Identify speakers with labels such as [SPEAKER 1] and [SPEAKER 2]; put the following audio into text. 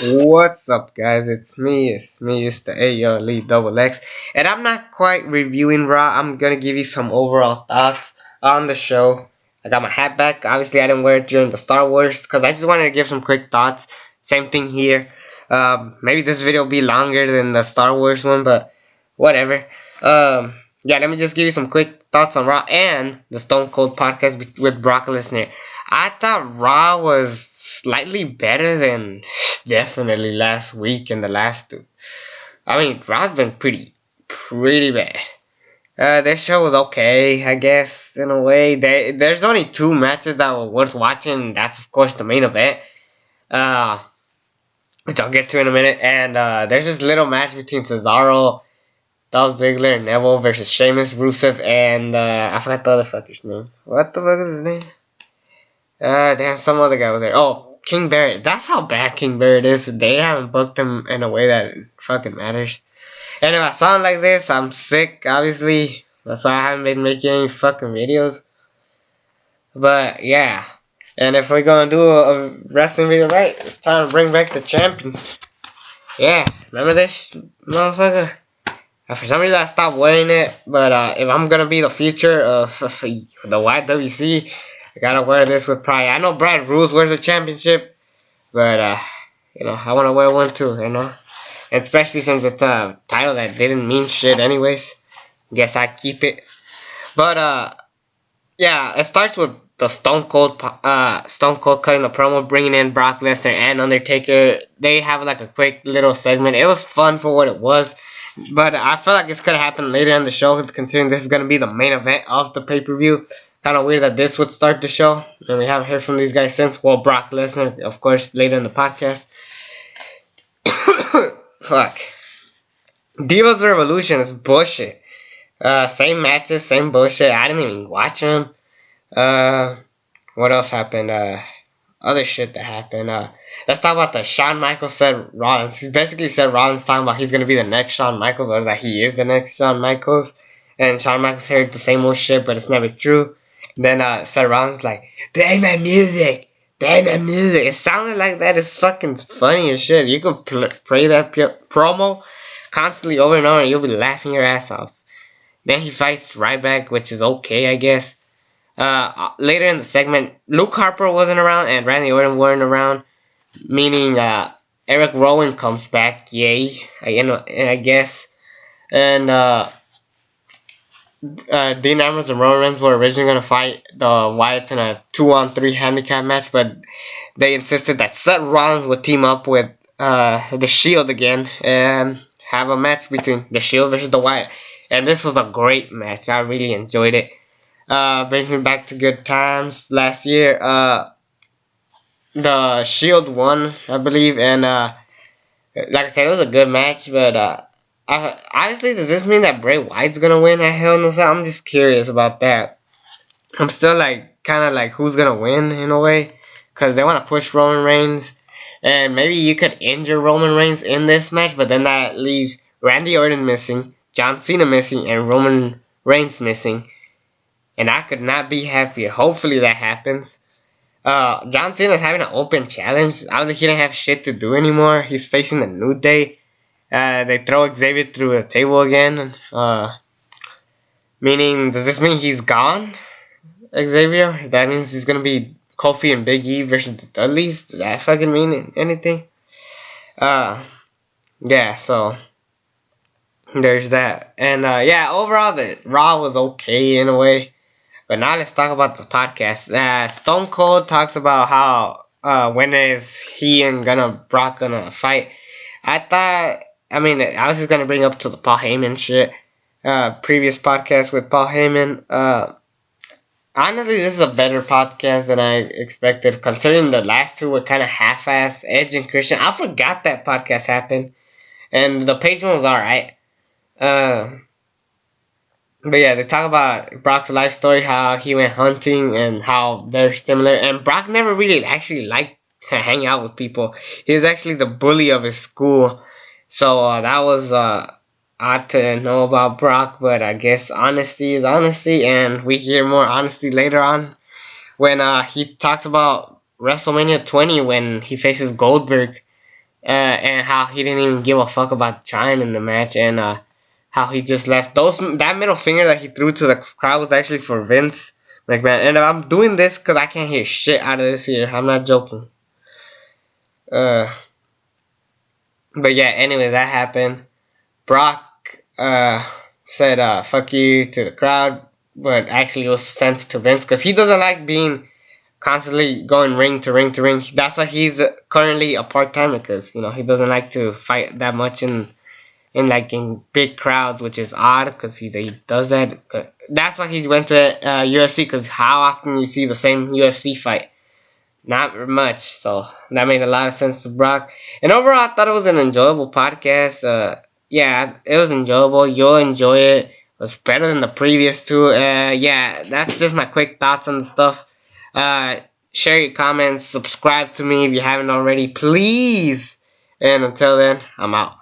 [SPEAKER 1] What's up, guys? It's the AO Elite Double X, and I'm not quite reviewing Raw. I'm gonna give you some overall thoughts on the show. I got my hat back. Obviously, I didn't wear it during the Star Wars because I just wanted to give some quick thoughts. Same thing here. Maybe this video will be longer than the Star Wars one, but whatever. Yeah, let me just give you some quick thoughts on Raw and the Stone Cold podcast with Brock Lesnar. I thought Raw was slightly better than definitely last week and the last two. I mean, Raw's been pretty bad. This show was okay, I guess, in a way. There's only two matches that were worth watching. That's, of course, the main event, uh, which I'll get to in a minute. And there's this little match between Cesaro, Dolph Ziggler, and Neville versus Sheamus, Rusev, and I forgot the other fucker's name. What the fuck is his name? Damn, some other guy was there. Oh, King Barrett. That's how bad King Barrett is. They haven't booked him in a way that fucking matters. And if I sound like this, I'm sick, obviously. That's why I haven't been making any fucking videos. But, yeah. And if we're gonna do a wrestling video, right, it's time to bring back the champion. Yeah, remember this, motherfucker? For some reason, I stopped wearing it. But if I'm gonna be the future of the YWC, I gotta wear this with pride. I know Brad Rules wears a championship, but I wanna wear one too, and especially since it's a title that didn't mean shit anyways. Guess I keep it. But yeah, it starts with the Stone Cold cutting a promo, bringing in Brock Lesnar and Undertaker. They have like a quick little segment. It was fun for what it was, but I feel like it's gonna happen later in the show, considering this is gonna be the main event of the pay-per-view. Kind of weird that this would start the show, and we haven't heard from these guys since. Well, Brock Lesnar, of course, later in the podcast. Fuck. Divas Revolution is bullshit. Same matches, same bullshit. I didn't even watch them. What else happened? Other shit that happened. Let's talk about the Shawn Michaels said Rollins. He basically said Rollins talking about he's gonna be the next Shawn Michaels, or that he is the next Shawn Michaels. And Shawn Michaels heard the same old shit, but it's never true. Then Seth Rollins like, play my music. It sounded like that. It's fucking funny as shit. You could play that promo constantly over and over, and you'll be laughing your ass off. Then he fights Ryback, which is okay, I guess. Later in the segment, Luke Harper wasn't around and Randy Orton weren't around, meaning Eric Rowan comes back. Yay, I guess. And Dean Ambrose and Roman Reigns were originally going to fight the Wyatts in a 2-on-3 handicap match, but they insisted that Seth Rollins would team up with the Shield again and have a match between the Shield versus the Wyatt. And this was a great match. I really enjoyed it. Brings me back to good times. Last year, the Shield won, I believe, and like I said, it was a good match, but honestly, does this mean that Bray Wyatt's gonna win at Hell in a Cell? I'm just curious about that. I'm still kind of who's gonna win in a way, because they want to push Roman Reigns, and maybe you could injure Roman Reigns in this match, but then that leaves Randy Orton missing, John Cena missing, and Roman Reigns missing, and I could not be happier. Hopefully that happens. John Cena's having an open challenge. Obviously he didn't have shit to do anymore. He's facing the New Day. They throw Xavier through a table again. Meaning, does this mean he's gone, Xavier? That means he's gonna be Kofi and Big E versus the Dudleys? Does that fucking mean anything? Yeah, so there's that. And yeah, overall the Raw was okay in a way. But now let's talk about the podcast. Stone Cold talks about how when is he and Brock gonna fight. I was just gonna bring up to the Paul Heyman shit. Previous podcast with Paul Heyman. Honestly, this is a better podcast than I expected, considering the last two were kind of half-assed. Edge and Christian. I forgot that podcast happened, and the page one was alright. But yeah, they talk about Brock's life story, how he went hunting, and how they're similar. And Brock never really actually liked to hang out with people. He was actually the bully of his school. So that was odd to know about Brock, but I guess honesty is honesty, and we hear more honesty later on when he talks about WrestleMania 20 when he faces Goldberg, and how he didn't even give a fuck about trying in the match, and how he just left that middle finger that he threw to the crowd was actually for Vince McMahon. And I'm doing this because I can't hear shit out of this here. I'm not joking. But yeah, anyways, that happened. Brock said fuck you to the crowd, but actually it was sent to Vince because he doesn't like being constantly going ring to ring to ring. That's why he's currently a part-timer, because he doesn't like to fight that much in big crowds, which is odd because he does that. That's why he went to UFC, because how often you see the same UFC fight? Not much. So that made a lot of sense for Brock. And overall, I thought it was an enjoyable podcast. Yeah, it was enjoyable. You'll enjoy it. It was better than the previous two. Yeah, that's just my quick thoughts on the stuff. Share your comments. Subscribe to me if you haven't already, please. And until then, I'm out.